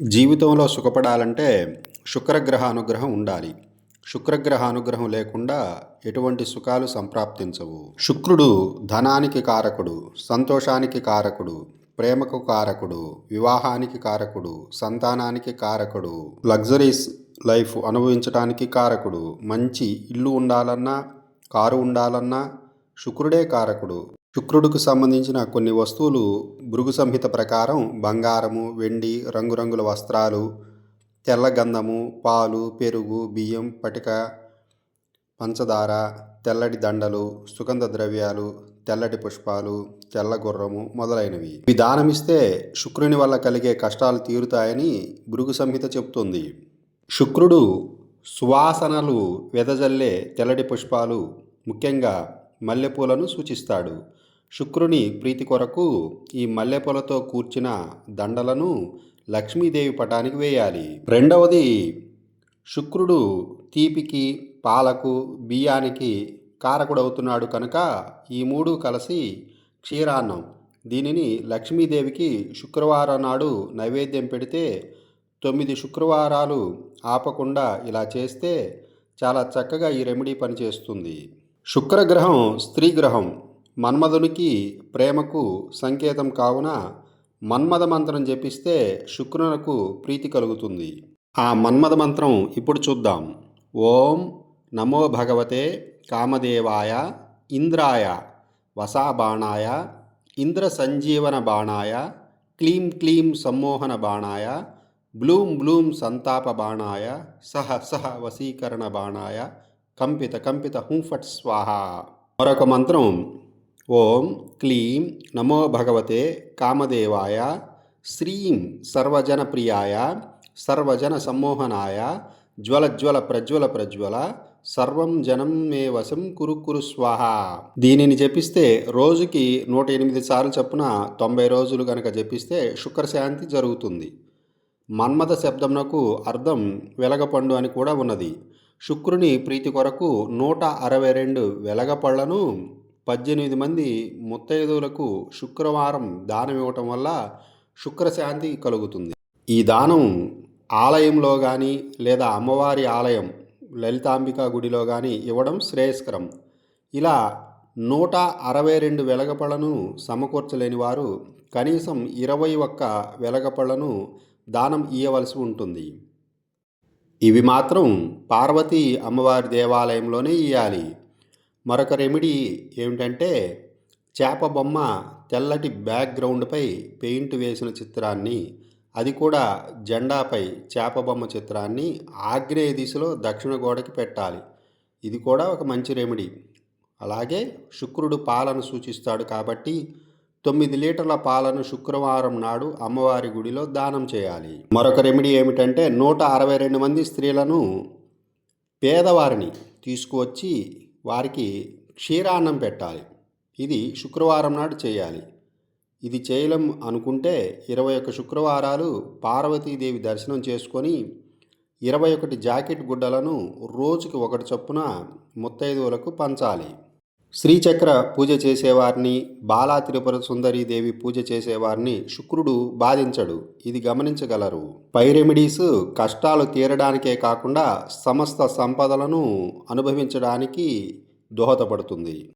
జీవితంలో సుఖపడాలంటే శుక్రగ్రహ అనుగ్రహం ఉండాలి. శుక్రగ్రహ అనుగ్రహం లేకుండా ఎటువంటి సుఖాలు సంప్రాప్తించవు. శుక్రుడు ధనానికి కారకుడు, సంతోషానికి కారకుడు, ప్రేమకు కారకుడు, వివాహానికి కారకుడు, సంతానానికి కారకుడు, లగ్జరీస్ లైఫ్ అనుభవించడానికి కారకుడు, మంచి ఇల్లు ఉండాలన్నా, కారు ఉండాలన్నా శుక్రుడే కారకుడు. శుక్రుడికి సంబంధించిన కొన్ని వస్తువులు భృగు సంహిత ప్రకారం బంగారము, వెండి, రంగురంగుల వస్త్రాలు, తెల్ల గంధము, పాలు, పెరుగు, బియ్యం, పటిక, పంచదార, తెల్లటి దండలు, సుగంధ ద్రవ్యాలు, తెల్లటి పుష్పాలు, తెల్ల గుర్రము మొదలైనవి. ఇవి దానమిస్తే శుక్రుని వల్ల కలిగే కష్టాలు తీరుతాయని భృగు సంహిత చెబుతుంది. శుక్రుడు సువాసనలు వెదజల్లే తెల్లటి పుష్పాలు, ముఖ్యంగా మల్లెపూలను సూచిస్తాడు. శుక్రుని ప్రీతి కొరకు ఈ మల్లెపూలతో కూర్చిన దండలను లక్ష్మీదేవి పటానికి వేయాలి. రెండవది, శుక్రుడు తీపికి, పాలకు, బియ్యానికి కారకుడవుతున్నాడు కనుక ఈ మూడు కలిసి క్షీరాన్నం, దీనిని లక్ష్మీదేవికి శుక్రవారం నాడు నైవేద్యం పెడితే 9 శుక్రవారాలు ఆపకుండా ఇలా చేస్తే చాలా చక్కగా ఈ రెమెడీ పనిచేస్తుంది. శుక్రగ్రహం స్త్రీ గ్రహం, మన్మధునికి ప్రేమకు సంకేతం కావున మన్మథ మంత్రం జపిస్తే శుక్రునకు ప్రీతి కలుగుతుంది. ఆ మన్మథ మంత్రం ఇప్పుడు చూద్దాం. ఓం నమో భగవతే కామదేవాయ ఇంద్రాయ వసాబాణాయ ఇంద్ర సంజీవన బాణాయ క్లీం క్లీం సమ్మోహన బాణాయ బ్లూం బ్లూం సంతాప బాణాయ సహ సహ వశీకరణ బాణాయ కంపిత కంపిత హుంఫట్ స్వాహ. మరొక మంత్రం ఓం క్లీం నమో భగవతే కామదేవాయ శ్రీం సర్వజన ప్రియాయ సర్వజన సమ్మోహనాయ జ్వల జ్వల ప్రజ్వల ప్రజ్వల సర్వం జనం మే వశం కురు కురు స్వాహ. దీనిని జపిస్తే రోజుకి 108 సార్లు చొప్పున 90 రోజులు గనక జపిస్తే శుక్రశాంతి జరుగుతుంది. మన్మథ శబ్దమునకు అర్థం వెలగపండు అని కూడా ఉన్నది. శుక్రుని ప్రీతి కొరకు 162 వెలగపళ్లను 18 మంది ముత్తైదువులకు శుక్రవారం దానం ఇవ్వటం వల్ల శుక్రశాంతి కలుగుతుంది. ఈ దానం ఆలయంలో కానీ లేదా అమ్మవారి ఆలయం లలితాంబిక గుడిలో కానీ ఇవ్వడం శ్రేయస్కరం. ఇలా 162 వెలగపళ్లను సమకూర్చలేని వారు కనీసం 21 వెలగపళ్లను దానం ఇవ్వవలసి ఉంటుంది. ఇవి మాత్రం పార్వతీ అమ్మవారి దేవాలయంలోనే ఇవ్వాలి. మరొక రెమెడీ ఏమిటంటే చేప బొమ్మ తెల్లటి బ్యాక్గ్రౌండ్పై పెయింట్ వేసిన చిత్రాన్ని, అది కూడా జెండాపై చేప బొమ్మ చిత్రాన్ని ఆగ్నేయ దిశలో దక్షిణ గోడకి పెట్టాలి. ఇది కూడా ఒక మంచి రెమెడీ. అలాగే శుక్రుడు పాలను సూచిస్తాడు కాబట్టి 9 లీటర్ల పాలను శుక్రవారం నాడు అమ్మవారి గుడిలో దానం చేయాలి. మరొక రెమెడీ ఏమిటంటే 162 మంది స్త్రీలను, పేదవారిని తీసుకువచ్చి వారికి క్షీరాన్నం పెట్టాలి. ఇది శుక్రవారం నాడు చేయాలి. ఇది చేయలేం అనుకుంటే 21 శుక్రవారాలు పార్వతీదేవి దర్శనం చేసుకొని 21 జాకెట్ గుడ్డలను రోజుకి ఒకటి చొప్పున ముత్తైదువులకు పంచాలి. శ్రీచక్ర పూజ చేసేవారిని, బాలా త్రిపుర సుందరీదేవి పూజ చేసేవారిని శుక్రుడు బాధించడు. ఇది గమనించగలరు. పై రెమెడీస్ కష్టాలు తీరడానికే కాకుండా సమస్త సంపదలను అనుభవించడానికి దోహదపడుతుంది.